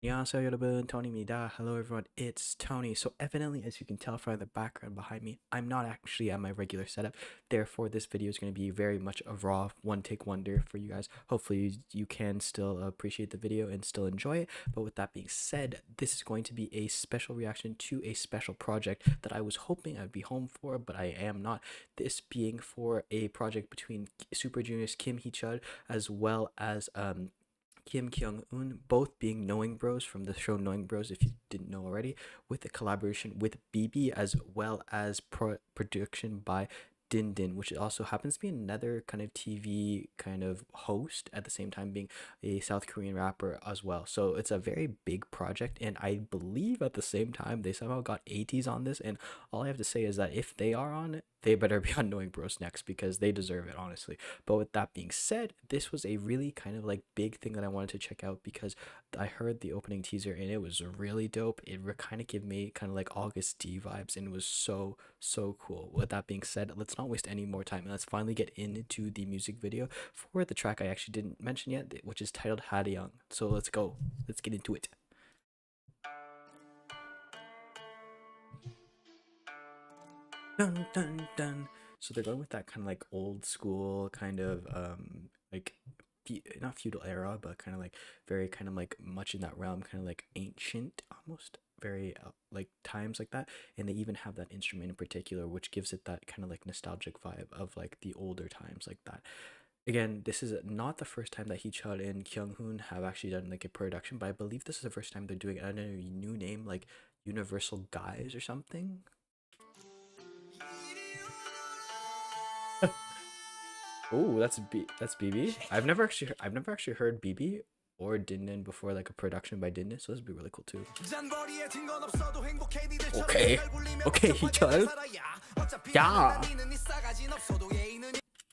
안녕하세요 여러분, Tony입니다. Hello everyone, it's Tony. So evidently, as you can tell from the background behind me, I'm not actually at my regular setup. Therefore, this video is going to be very much a raw one-take wonder for you guys. Hopefully, you can still appreciate the video and still enjoy it. But with that being said, this is going to be a special reaction to a special project that I was hoping I'd be home for, but I am not. This being for a project between Super Junior's Kim Hee Chul as well as Kyung Hoon, both being Knowing Bros from the show Knowing Bros, if you didn't know already, with a collaboration with BIBI as well as production by 딘딘, which also happens to be another kind of TV kind of host at the same time being a South Korean rapper as well. So it's a very big project, and I believe at the same time they somehow got ATEEZ on this, and all I have to say is that if they are on it, they better be on Knowing Bros next because they deserve it, honestly. But with that being said, this was a really kind of like big thing that I wanted to check out because I heard the opening teaser and it was really dope. It kind of gave me kind of like August D vibes, and it was so cool. With that being said, let's not waste any more time and let's finally get into the music video for the track I actually didn't mention yet, which is titled Hanryang. So let's go, let's get into it. Dun, dun, dun. So they're going with that kind of like old school kind of like not feudal era, but kind of like very kind of like much in that realm, kind of like ancient almost, very like times like that. And they even have that instrument in particular which gives it that kind of like nostalgic vibe of like the older times like that. Again, this is not the first time that Hee Chul and Kyung Hoon have actually done like a production, but I believe this is the first time they're doing a new name like Universal Guys or something. Oh, that's BIBI. I've never actually heard BIBI or 딘딘 before, like a production by 딘딘, so this would be really cool too. Okay, Heechul. Yeah.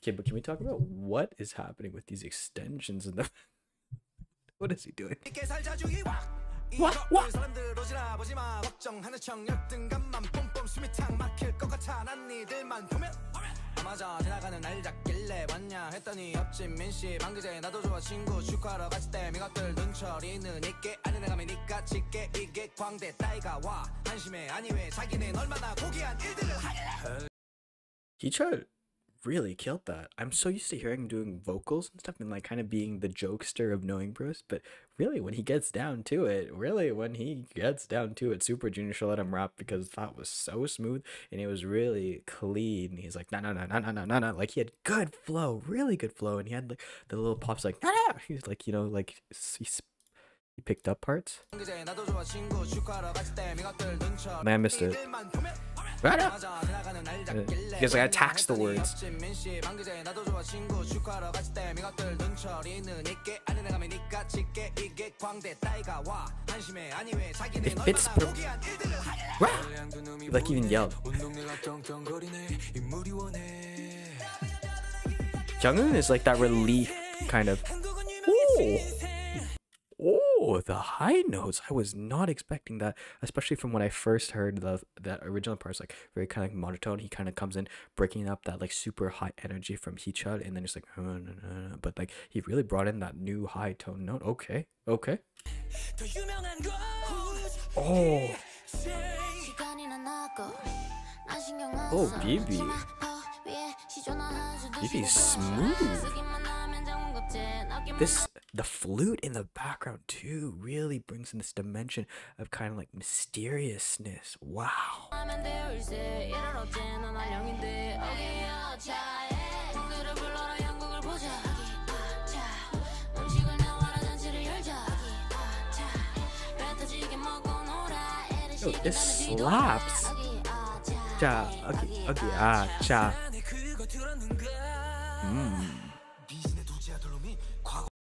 Okay, but can we talk about what is happening with these extensions in the? What is he doing? What? Heechul really killed that. I'm so used to hearing him doing vocals and stuff and like kind of being the jokester of Knowing Bros, but really when he gets down to it, Super Junior should let him rap because that was so smooth and it was really clean. He's like, no, like he had good flow, really good flow, and he had like the little pops like, he's like, you know, like he picked up parts. Man, I missed it. Because I tax the words. It fits. Like even yelled. Kyung Hoon is like that relief kind of. Ooh. Oh, the high notes. I was not expecting that, especially from when I first heard that original parts, like very kind of like monotone. He kind of comes in breaking up that like super high energy from Hee Chul, and then it's like but like he really brought in that new high tone note. Okay. Oh, BIBI. BIBI's smooth. The flute in the background too really brings in this dimension of kind of like mysteriousness. Wow. Yo, this slaps.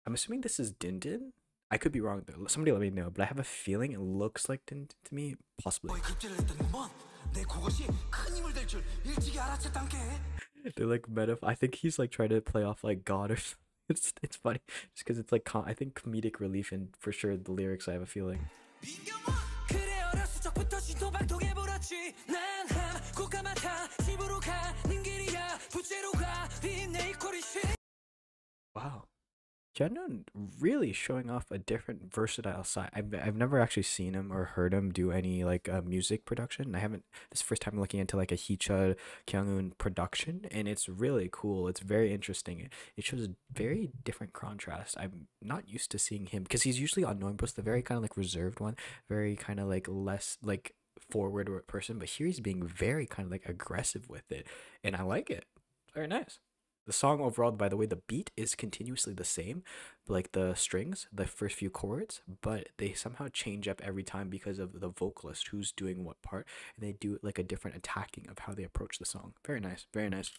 I'm assuming this is 딘딘. I could be wrong though. Somebody let me know, but I have a feeling it looks like 딘딘 to me, possibly. They're like meta. I think he's like trying to play off like God or something. It's funny just because it's like I think comedic relief and for sure the lyrics. I have a feeling. Wow. Kyung really showing off a different versatile side. I've never actually seen him or heard him do any like music production. I haven't. This is the first time looking into like a Hee Chul Kyung Hoon production, and it's really cool. It's very interesting. It shows very different contrast. I'm not used to seeing him because he's usually on Knowing Bros, the very kind of like reserved one, very kind of like less like forward person. But here he's being very kind of like aggressive with it, and I like it. Very nice. The song overall, by the way, the beat is continuously the same, like the strings, the first few chords, but they somehow change up every time because of the vocalist who's doing what part, and they do like a different attacking of how they approach the song. Very nice, very nice.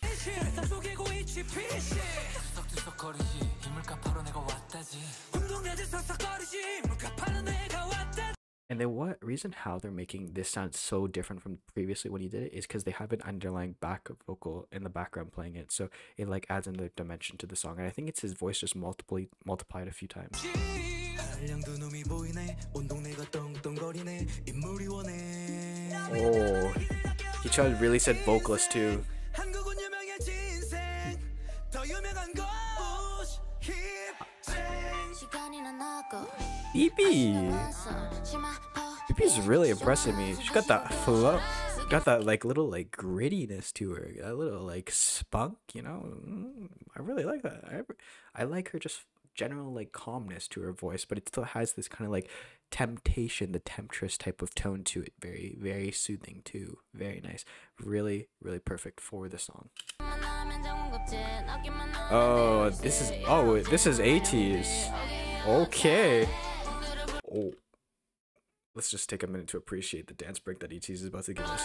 And then what reason how they're making this sound so different from previously when he did it is because they have an underlying backup vocal in the background playing it, so it like adds another dimension to the song, and I think it's his voice just multiplied a few times. Oh, Heechul really said vocalist too. BIBI is really impressing me. She got that flow, got that like little like grittiness to her, a little like spunk, you know. I really like that. I like her just general like calmness to her voice, but it still has this kind of like temptation, the temptress type of tone to it. Very, very soothing too. Very nice. Really, really perfect for the song. Oh, this is ATEEZ. Okay. Oh, let's just take a minute to appreciate the dance break that ATEEZ is about to give us.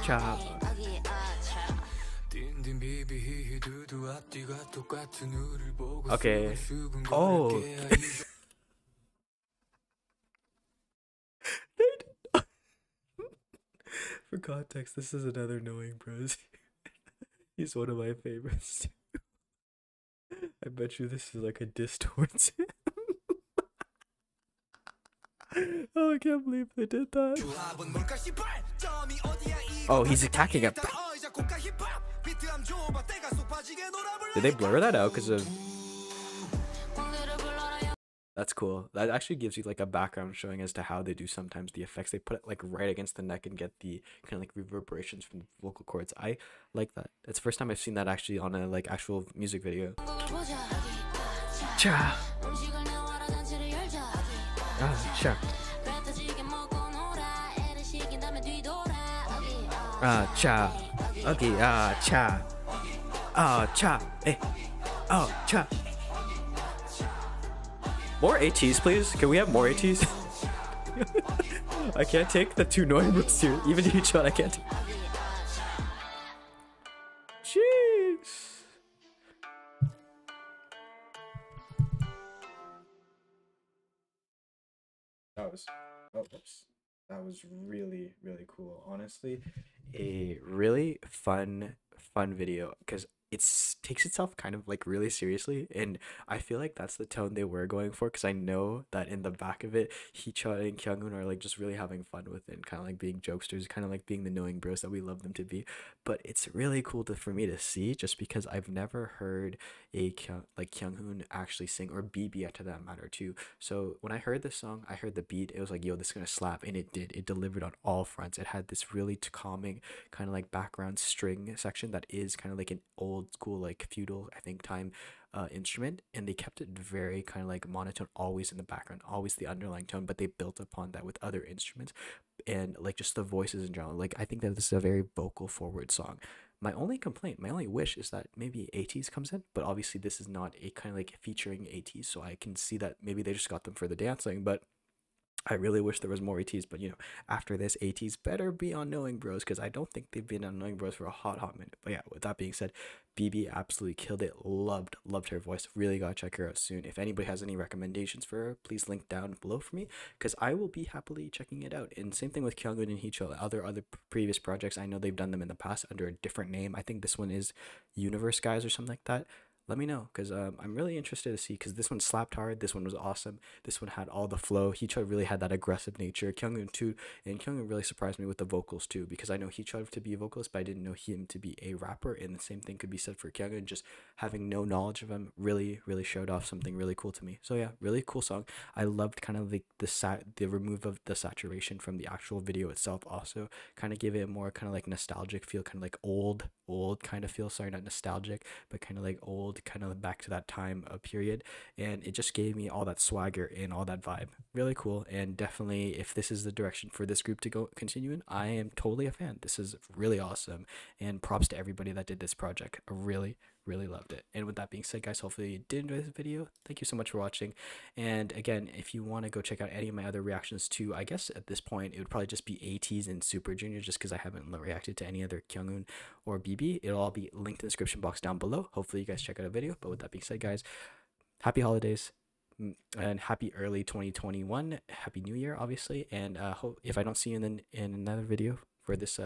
Cha. Okay. Oh. For context, this is another Knowing Bros. He's one of my favorites too. I bet you this is like a diss towards him. Oh, I can't believe they did that. Oh, he's attacking it. Did they blur that out because of... That's cool. That actually gives you like a background showing as to how they do sometimes the effects. They put it like right against the neck and get the kind of like reverberations from the vocal cords. I like that. It's the first time I've seen that actually on a like actual music video. Cha. Ah, cha. Ah, cha. Okay, ah, cha. Ah, cha. Eh. Oh, cha. More ATEEZ, please. Can we have more ATEEZ? I can't take the two Knowing Bros here. Even Heechul, I can't. Jeez. That was really, really cool. Honestly, a really fun video because it takes itself kind of like really seriously, and I feel like that's the tone they were going for, because I know that in the back of it, Heechul and KyungHoon are like just really having fun with it and kind of like being jokesters, kind of like being the Knowing Bros that we love them to be. But it's really cool for me to see, just because I've never heard a KyungHoon actually sing, or BIBI to that matter too. So when I heard this song, I heard the beat, it was like, yo, this is gonna slap, and it did. It delivered on all fronts. It had this really calming kind of like background string section that is kind of like an old school like feudal, I think, time instrument, and they kept it very kind of like monotone, always in the background, always the underlying tone, but they built upon that with other instruments and like just the voices in general. Like, I think that this is a very vocal forward song. My only complaint, my only wish is that maybe ATEEZ comes in, but obviously this is not a kind of like featuring ATEEZ, so I can see that maybe they just got them for the dancing. But I really wish there was more ATEEZ. But you know, after this, ATEEZ better be on Knowing Bros, because I don't think they've been on Knowing Bros for a hot minute. But yeah, with that being said, BIBI absolutely killed it. Loved her voice. Really gotta check her out soon. If anybody has any recommendations for her, please link down below for me, because I will be happily checking it out. And same thing with KyungHoon and Heechul. Other previous projects, I know they've done them in the past under a different name. I think this one is Universe Guys or something like that. let me know, because I'm really interested to see, because this one slapped hard, this one was awesome, this one had all the flow. Heechul really had that aggressive nature, Kyunghoon too, and Kyunghoon really surprised me with the vocals too, because I know Heechul to be a vocalist, but I didn't know him to be a rapper, and the same thing could be said for Kyunghoon. Just having no knowledge of him really showed off something really cool to me. So yeah, really cool song. I loved kind of like the remove of the saturation from the actual video itself, also kind of gave it a more kind of like nostalgic feel, kind of like old kind of feel. Sorry, not nostalgic, but kind of like old, kind of back to that time period. And it just gave me all that swagger and all that vibe. Really cool. And definitely, if this is the direction for this group to go continue in, I am totally a fan. This is really awesome, and props to everybody that did this project. I really loved it. And with that being said, guys, hopefully you did enjoy this video. Thank you so much for watching. And again, if you want to go check out any of my other reactions too, I guess at this point it would probably just be ATEEZ and Super Junior, just because I haven't reacted to any other Kyung or BIBI. It'll all be linked in the description box down below. Hopefully you guys check out a video. But with that being said, guys, happy holidays and happy early 2021. Happy New Year, obviously. And hope if I don't see you in another video for this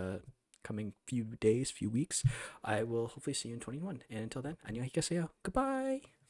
coming few days, few weeks, I will hopefully see you in 21. And until then, 안녕히 계세요. Goodbye.